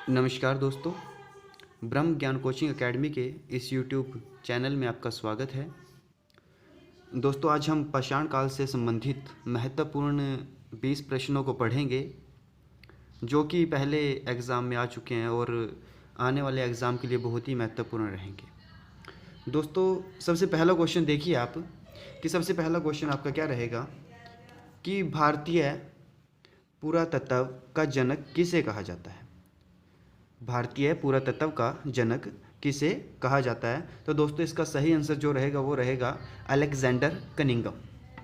नमस्कार दोस्तों, ब्रह्म ज्ञान कोचिंग एकेडमी के इस यूट्यूब चैनल में आपका स्वागत है। दोस्तों, आज हम पाषाण काल से संबंधित महत्वपूर्ण 20 प्रश्नों को पढ़ेंगे जो कि पहले एग्ज़ाम में आ चुके हैं और आने वाले एग्ज़ाम के लिए बहुत ही महत्वपूर्ण रहेंगे। दोस्तों, सबसे पहला क्वेश्चन देखिए आप कि सबसे पहला क्वेश्चन आपका क्या रहेगा कि भारतीय पुरातत्व का जनक किसे कहा जाता है। भारतीय पुरातत्व का जनक किसे कहा जाता है। तो दोस्तों, इसका सही आंसर जो रहेगा वो रहेगा अलेक्जेंडर कनिंघम।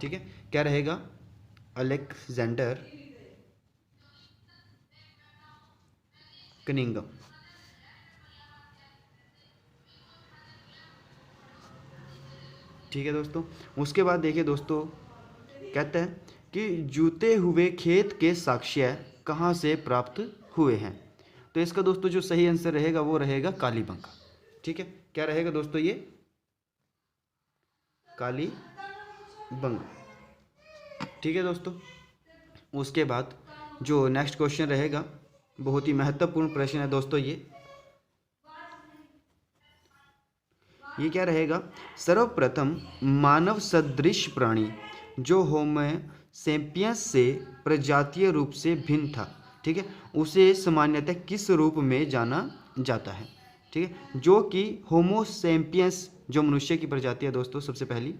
ठीक है, क्या रहेगा? Alexander Cunningham. ठीक है दोस्तों, उसके बाद देखिए दोस्तों, कहते हैं कि जूते हुए खेत के साक्ष्य कहाँ से प्राप्त हुए हैं। तो इसका दोस्तों जो सही आंसर रहेगा वो रहेगा कालीबंगा। ठीक है, क्या रहेगा दोस्तों? ये कालीबंगा। ठीक है दोस्तों, उसके बाद जो नेक्स्ट क्वेश्चन रहेगा बहुत ही महत्वपूर्ण प्रश्न है दोस्तों। ये क्या रहेगा? सर्वप्रथम मानव सदृश प्राणी जो होमो सेपियंस से प्रजातीय रूप से भिन्न था, ठीक है, उसे सामान्यतः किस रूप में जाना जाता है। ठीक है, जो कि होमो सेपियंस जो मनुष्य की प्रजाति है दोस्तों, सबसे पहली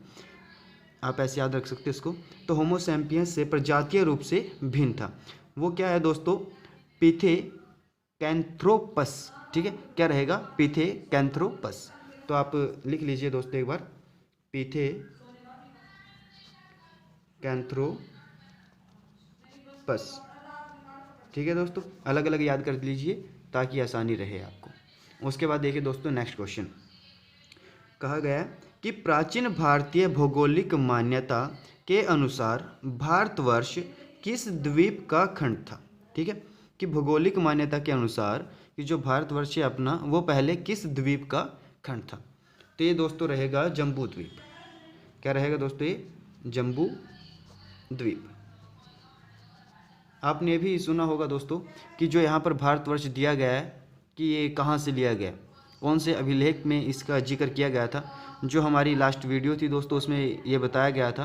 आप ऐसे याद रख सकते हैं इसको। तो होमो सेपियंस से प्रजातीय रूप से भिन्न था, वो क्या है दोस्तों? पिथेकैंथ्रोपस। ठीक है, क्या रहेगा? पिथेकैंथ्रोपस। तो आप लिख लीजिए दोस्तों एक बार, पिथेकैंथ्रोपस। ठीक है दोस्तों, अलग अलग याद कर लीजिए ताकि आसानी रहे आपको। उसके बाद देखिए दोस्तों, नेक्स्ट क्वेश्चन कहा गया है कि प्राचीन भारतीय भौगोलिक मान्यता के अनुसार भारतवर्ष किस द्वीप का खंड था। ठीक है, कि भौगोलिक मान्यता के अनुसार कि जो भारतवर्ष है अपना, वो पहले किस द्वीप का खंड था। तो ये दोस्तों रहेगा जम्बू द्वीप। क्या रहेगा दोस्तों? ये जम्बू द्वीप। आपने भी सुना होगा दोस्तों कि जो यहाँ पर भारतवर्ष दिया गया है कि ये कहाँ से लिया गया, कौन से अभिलेख में इसका जिक्र किया गया था। जो हमारी लास्ट वीडियो थी दोस्तों, उसमें ये बताया गया था।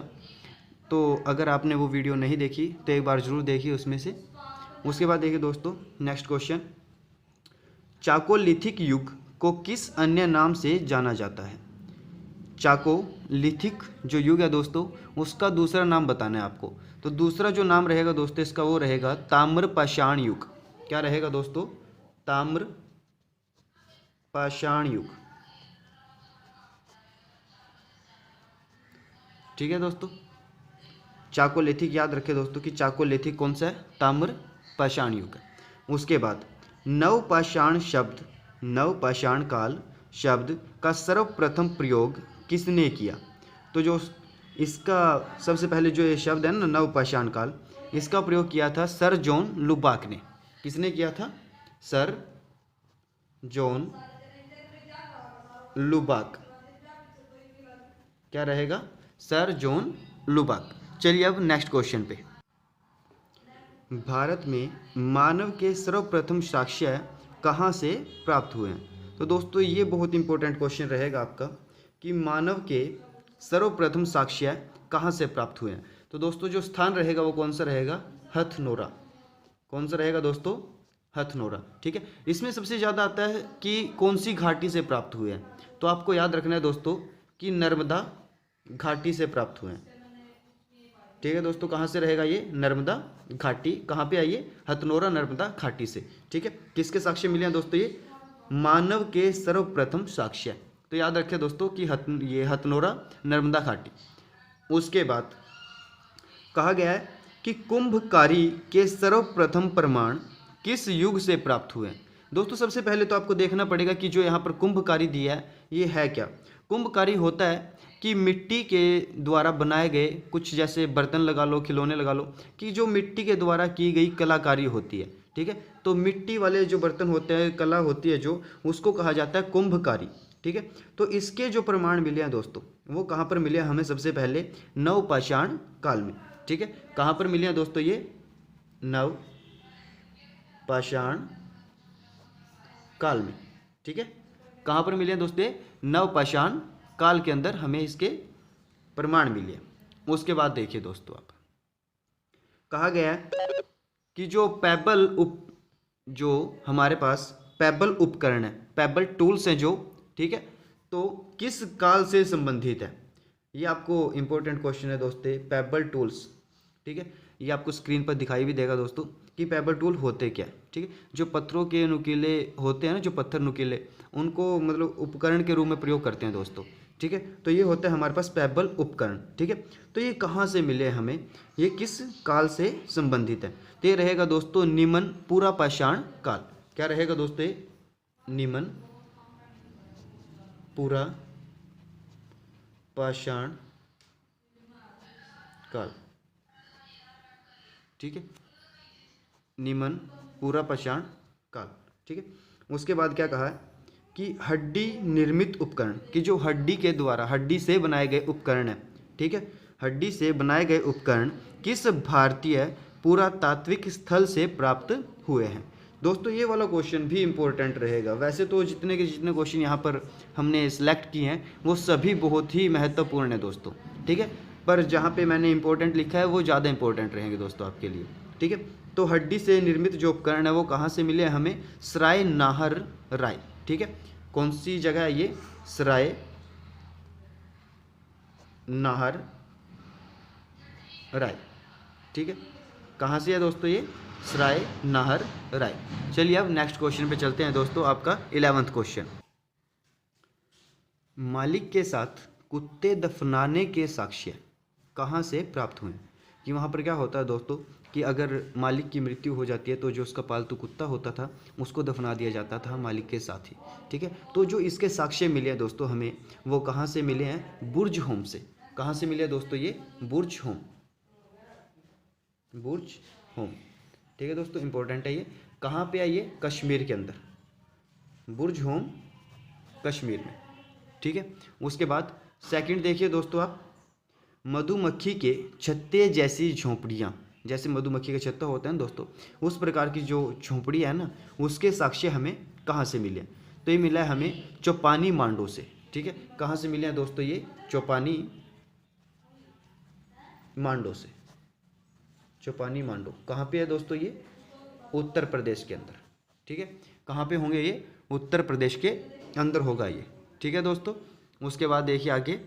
तो अगर आपने वो वीडियो नहीं देखी तो एक बार ज़रूर देखिए उसमें से। उसके बाद देखिए दोस्तों, नेक्स्ट क्वेश्चन, चाकोलिथिक युग को किस अन्य नाम से जाना जाता है। चाकोलिथिक जो युग है दोस्तों, उसका दूसरा नाम बताना है आपको। तो दूसरा जो नाम रहेगा दोस्तों इसका, वो रहेगा ताम्र पाषाण युग। क्या रहेगा दोस्तों? ताम्र पाषाण युग। ठीक है दोस्तों, चाकोलिथिक याद रखें दोस्तों कि चाकोलिथिक कौन सा है? ताम्र पाषाण युग है। उसके बाद नवपाषाण शब्द, नवपाषाण काल शब्द का सर्वप्रथम प्रयोग किसने किया। तो जो इसका सबसे पहले जो ये शब्द है ना, नवपाषाण काल, इसका प्रयोग किया था सर जॉन लुबाक ने। किसने किया था? Sir John लुबाक। क्या रहेगा? Sir John लुबाक। चलिए अब नेक्स्ट क्वेश्चन पे। भारत में मानव के सर्वप्रथम साक्ष्य कहाँ से प्राप्त हुए हैं। तो दोस्तों ये बहुत इंपॉर्टेंट क्वेश्चन रहेगा आपका कि मानव के सर्वप्रथम साक्ष्य कहाँ से प्राप्त हुए हैं। तो दोस्तों जो स्थान रहेगा वो कौन सा रहेगा? हथनोरा। कौन सा रहेगा दोस्तों? हथनोरा। ठीक है, इसमें सबसे ज़्यादा आता है कि कौन सी घाटी से प्राप्त हुए हैं। तो आपको याद रखना है दोस्तों कि नर्मदा घाटी से प्राप्त हुए हैं। ठीक है दोस्तों, कहाँ से रहेगा ये? नर्मदा घाटी। कहाँ पे आई ये? हथनोरा नर्मदा घाटी से। ठीक है, किसके साक्ष्य मिले हैं दोस्तों? ये मानव के सर्वप्रथम साक्ष्य। तो याद रखें दोस्तों कि ये हथनोरा नर्मदा घाटी। उसके बाद कहा गया है कि कुंभकारी के सर्वप्रथम प्रमाण किस युग से प्राप्त हुए हैं। दोस्तों सबसे पहले तो आपको देखना पड़ेगा कि जो यहाँ पर कुंभकारी दिया है ये है क्या। कुंभकारी होता है कि मिट्टी के द्वारा बनाए गए कुछ, जैसे बर्तन लगा लो, खिलौने लगा लो, कि जो मिट्टी के द्वारा की गई कलाकारी होती है। ठीक है, तो मिट्टी वाले जो बर्तन होते हैं, कला होती है जो, उसको कहा जाता है कुंभकारी। ठीक है, तो इसके जो प्रमाण मिले हैं दोस्तों वो कहाँ पर मिले हैं हमें? सबसे पहले नवपाषाण काल में। ठीक है, कहाँ पर मिले हैं दोस्तों? ये नवपाषाण काल में। ठीक है, कहाँ पर मिले हैं दोस्तों? नवपाषाण काल के अंदर हमें इसके प्रमाण मिले। उसके बाद देखिए दोस्तों, आप कहा गया है कि जो हमारे पास पेबल उपकरण है, पेबल टूल्स हैं जो, ठीक है, तो किस काल से संबंधित है? ये आपको इंपॉर्टेंट क्वेश्चन है दोस्तों, पेबल टूल्स। ठीक है, ये आपको स्क्रीन पर दिखाई भी देगा दोस्तों कि पेबल टूल होते क्या। ठीक है, जो पत्थरों के नुकीले होते हैं ना, जो पत्थर नुकीले, उनको मतलब उपकरण के रूप में प्रयोग करते हैं दोस्तों। ठीक है, तो ये होता है हमारे पास पेबल उपकरण। ठीक है, तो ये कहाँ से मिले हमें, ये किस काल से संबंधित है? तो ये रहेगा दोस्तों निमन पूरा पाषाण काल। क्या रहेगा दोस्तों? ये निमन पूरा पाषाण काल। ठीक है, निमन पूरा पाषाण काल। ठीक है, उसके बाद क्या कहा है कि हड्डी निर्मित उपकरण, कि जो हड्डी के द्वारा, हड्डी से बनाए गए उपकरण है। ठीक है, हड्डी से बनाए गए उपकरण किस भारतीय पुरातात्विक स्थल से प्राप्त हुए हैं? दोस्तों ये वाला क्वेश्चन भी इम्पोर्टेंट रहेगा। वैसे तो जितने के जितने क्वेश्चन यहाँ पर हमने सिलेक्ट किए हैं वो सभी बहुत ही महत्वपूर्ण है दोस्तों। ठीक है, पर जहाँ पे मैंने इंपॉर्टेंट लिखा है वो ज़्यादा इंपॉर्टेंट रहेंगे दोस्तों आपके लिए। ठीक है, तो हड्डी से निर्मित जो उपकरण है वो कहाँ से मिले हमें? सराय नाहर राय। ठीक है, कौन सी जगह है ये? सराय नाहर राय। ठीक है, कहाँ से है दोस्तों ये? सराय नाहर राय। चलिए अब नेक्स्ट क्वेश्चन पे चलते हैं दोस्तों, आपका 11वां क्वेश्चन। मालिक के साथ कुत्ते दफनाने के साक्ष्य कहाँ से प्राप्त हुए? कि वहाँ पर क्या होता है दोस्तों कि अगर मालिक की मृत्यु हो जाती है तो जो उसका पालतू कुत्ता होता था उसको दफना दिया जाता था मालिक के साथ ही। ठीक है, तो जो इसके साक्ष्य मिले हैं दोस्तों हमें, वो कहाँ से मिले हैं? बुर्ज होम से। कहाँ से मिले दोस्तों? ये बुर्ज होम, बुर्ज होम। ठीक है दोस्तों, इंपॉर्टेंट है ये। कहाँ पे है ये? कश्मीर के अंदर, बुर्ज होम कश्मीर में। ठीक है, उसके बाद सेकंड देखिए दोस्तों आप, मधुमक्खी के छत्ते जैसी झोंपड़ियाँ, जैसे मधुमक्खी का छत्ता होता है ना दोस्तों, उस प्रकार की जो झोंपड़ी है ना, उसके साक्ष्य हमें कहाँ से मिले? तो ये मिला है हमें चौपानी मांडो से। ठीक है, कहाँ से मिले हैं दोस्तों? ये चौपानी मांडो से। चौपानी मांडो कहाँ पे है दोस्तों? ये उत्तर प्रदेश के अंदर। ठीक है, कहाँ पे होंगे ये? उत्तर प्रदेश के अंदर होगा ये। ठीक है दोस्तों, उसके बाद देखिए आगे,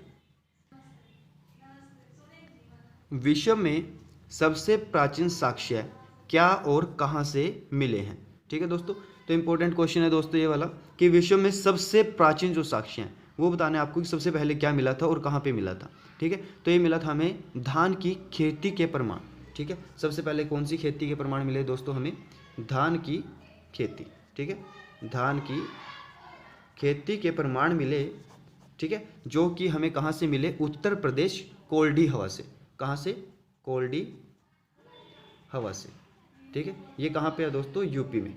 विश्व में सबसे प्राचीन साक्ष्य क्या और कहाँ से मिले हैं? ठीक है दोस्तों, तो इंपॉर्टेंट क्वेश्चन है दोस्तों ये वाला कि विश्व में सबसे प्राचीन जो साक्ष्य हैं वो बताने आपको कि सबसे पहले क्या मिला था और कहाँ पे मिला था। ठीक है, तो ये मिला था हमें धान की खेती के प्रमाण। ठीक है, सबसे पहले कौन सी खेती के प्रमाण मिले दोस्तों? हमें धान की खेती। ठीक है, धान की खेती के प्रमाण मिले। ठीक है, जो कि हमें कहाँ से मिले? उत्तर प्रदेश कोल्डी हवा से। कहाँ से? कोल्डी हवा से। ठीक है, ये कहाँ पे है दोस्तों? यूपी में।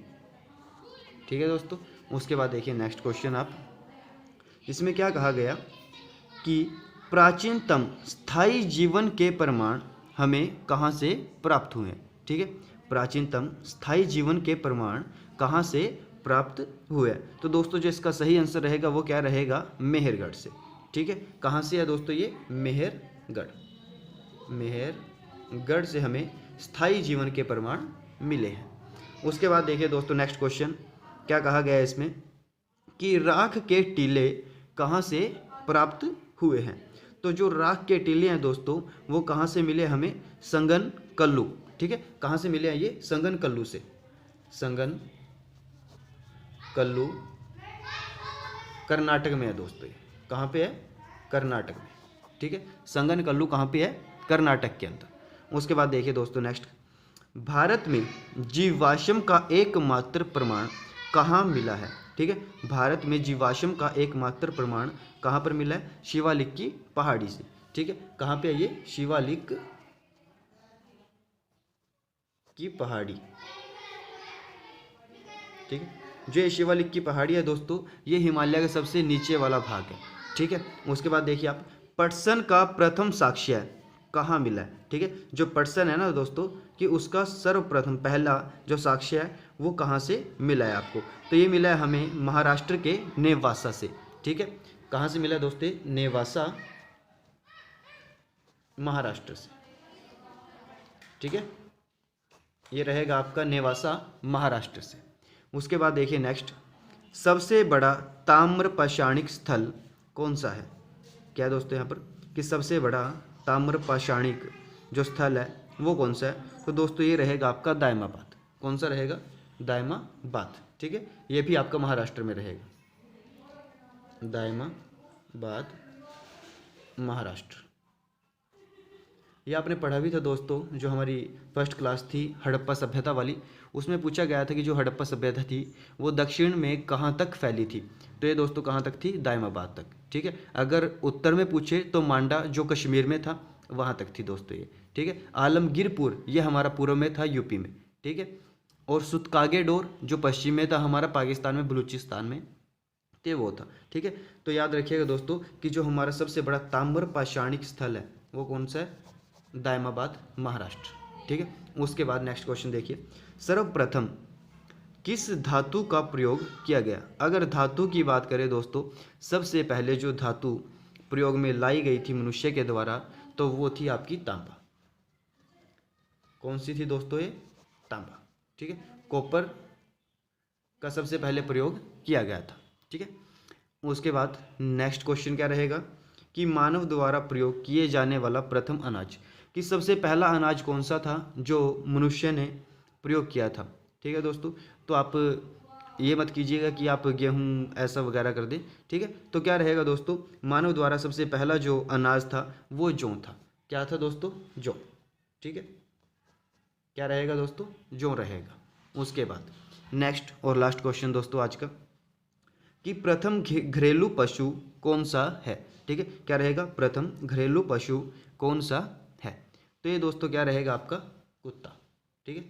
ठीक है दोस्तों, उसके बाद देखिए नेक्स्ट क्वेश्चन आप, इसमें क्या कहा गया कि प्राचीनतम स्थायी जीवन के प्रमाण हमें कहाँ से प्राप्त हुए हैं? ठीक है, प्राचीनतम स्थायी जीवन के प्रमाण कहाँ से प्राप्त हुए हैं? तो दोस्तों जो इसका सही आंसर रहेगा वो क्या रहेगा? मेहरगढ़ से। ठीक है, कहाँ से है दोस्तों? ये मेहरगढ़। मेहरगढ़ से हमें स्थायी जीवन के प्रमाण मिले हैं। उसके बाद देखिए दोस्तों नेक्स्ट क्वेश्चन क्या कहा गया है इसमें कि राख के टीले कहाँ से प्राप्त हुए हैं? तो जो राख के टीले हैं दोस्तों वो कहाँ से मिले हमें? संगन कल्लू। ठीक है, कहाँ से मिले हैं ये? संगन कल्लू से। संगन कल्लू कर्नाटक में है दोस्तों। ये कहाँ पे है? कर्नाटक में। ठीक है, संगन कल्लू कहाँ पे है? कर्नाटक के अंदर। उसके बाद देखिए दोस्तों नेक्स्ट, भारत में जीवाश्म का एकमात्र प्रमाण कहाँ मिला है? ठीक है, भारत में जीवाश्म का एकमात्र प्रमाण कहाँ पर मिला है? शिवालिक की पहाड़ी से। ठीक है, कहाँ पे है ये? शिवालिक की पहाड़ी। ठीक है, जो ये शिवालिक की पहाड़ी है दोस्तों ये हिमालय का सबसे नीचे वाला भाग है। ठीक है, उसके बाद देखिए आप, पटसन का प्रथम साक्ष्य कहाँ मिला है? ठीक है, जो पटसन है ना दोस्तों कि उसका सर्वप्रथम पहला जो साक्ष्य है वो कहाँ से मिला है आपको? तो ये मिला है हमें महाराष्ट्र के नेवासा से। ठीक है, कहाँ से मिला दोस्तों? नेवासा, महाराष्ट्र से। ठीक है, ये रहेगा आपका नेवासा, महाराष्ट्र से। उसके बाद देखिए नेक्स्ट, सबसे बड़ा ताम्र पाषाणिक स्थल कौन सा है? क्या है दोस्तों यहाँ पर कि सबसे बड़ा ताम्र पाषाणिक जो स्थल है वो कौन सा है? तो दोस्तों ये रहेगा आपका दायमाबाद। कौन सा रहेगा? दायमाबाद। ठीक है, ये भी आपका महाराष्ट्र में रहेगा, दायमाबाद, महाराष्ट्र। ये आपने पढ़ा भी था दोस्तों, जो हमारी फर्स्ट क्लास थी हड़प्पा सभ्यता वाली, उसमें पूछा गया था कि जो हड़प्पा सभ्यता थी वो दक्षिण में कहाँ तक फैली थी? तो ये दोस्तों कहाँ तक थी? दायमाबाद तक। ठीक है, अगर उत्तर में पूछे तो मांडा जो कश्मीर में था वहाँ तक थी दोस्तों ये। ठीक है, आलमगीरपुर ये हमारा पूर्व में था, यूपी में। ठीक है, और सुतकागेडोर जो पश्चिम में था हमारा, पाकिस्तान में, बलूचिस्तान में, तो वो था। ठीक है, तो याद रखिएगा दोस्तों कि जो हमारा सबसे बड़ा ताम्र पाषाणिक स्थल है वो कौन सा है? दायमाबाद, महाराष्ट्र। ठीक है, उसके बाद नेक्स्ट क्वेश्चन देखिए, सर्वप्रथम किस धातु का प्रयोग किया गया? अगर धातु की बात करें दोस्तों, सबसे पहले जो धातु प्रयोग में लाई गई थी मनुष्य के द्वारा तो वो थी आपकी तांबा। कौन सी थी दोस्तों? ये तांबा। ठीक है, कॉपर का सबसे पहले प्रयोग किया गया था। ठीक है, उसके बाद नेक्स्ट क्वेश्चन क्या रहेगा कि मानव द्वारा प्रयोग किए जाने वाला प्रथम अनाज, कि सबसे पहला अनाज कौन सा था जो मनुष्य ने प्रयोग किया था? ठीक है दोस्तों, तो आप ये मत कीजिएगा कि आप गेहूँ ऐसा वगैरह कर दें। ठीक है, तो क्या रहेगा दोस्तों? मानव द्वारा सबसे पहला जो अनाज था वो जौ था। क्या था दोस्तों? जौ। ठीक है, क्या रहेगा दोस्तों? जौ रहेगा। उसके बाद नेक्स्ट और लास्ट क्वेश्चन दोस्तों आज का, कि प्रथम घरेलू पशु कौन सा है? ठीक है, क्या रहेगा? प्रथम घरेलू पशु कौन सा है? तो ये दोस्तों क्या रहेगा आपका? कुत्ता। ठीक है,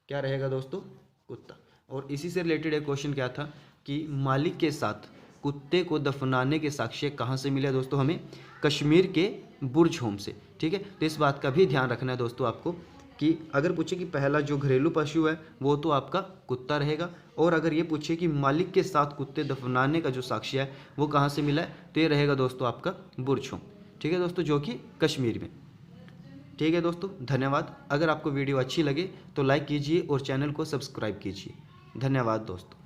क्या रहेगा दोस्तों? कुत्ता। और इसी से रिलेटेड एक क्वेश्चन क्या था कि मालिक के साथ कुत्ते को दफनाने के साक्ष्य कहाँ से मिले दोस्तों? हमें कश्मीर के बुर्ज होम से। ठीक है, तो इस बात का भी ध्यान रखना है दोस्तों आपको कि अगर पूछे कि पहला जो घरेलू पशु है वो तो आपका कुत्ता रहेगा, और अगर ये पूछे कि मालिक के साथ कुत्ते दफनाने का जो साक्ष्य है वो कहाँ से मिला है, तो ये रहेगा दोस्तों आपका बुर्ज होम। ठीक है दोस्तों, जो कि कश्मीर में। ठीक है दोस्तों, धन्यवाद। अगर आपको वीडियो अच्छी लगे तो लाइक कीजिए और चैनल को सब्सक्राइब कीजिए। धन्यवाद दोस्तों।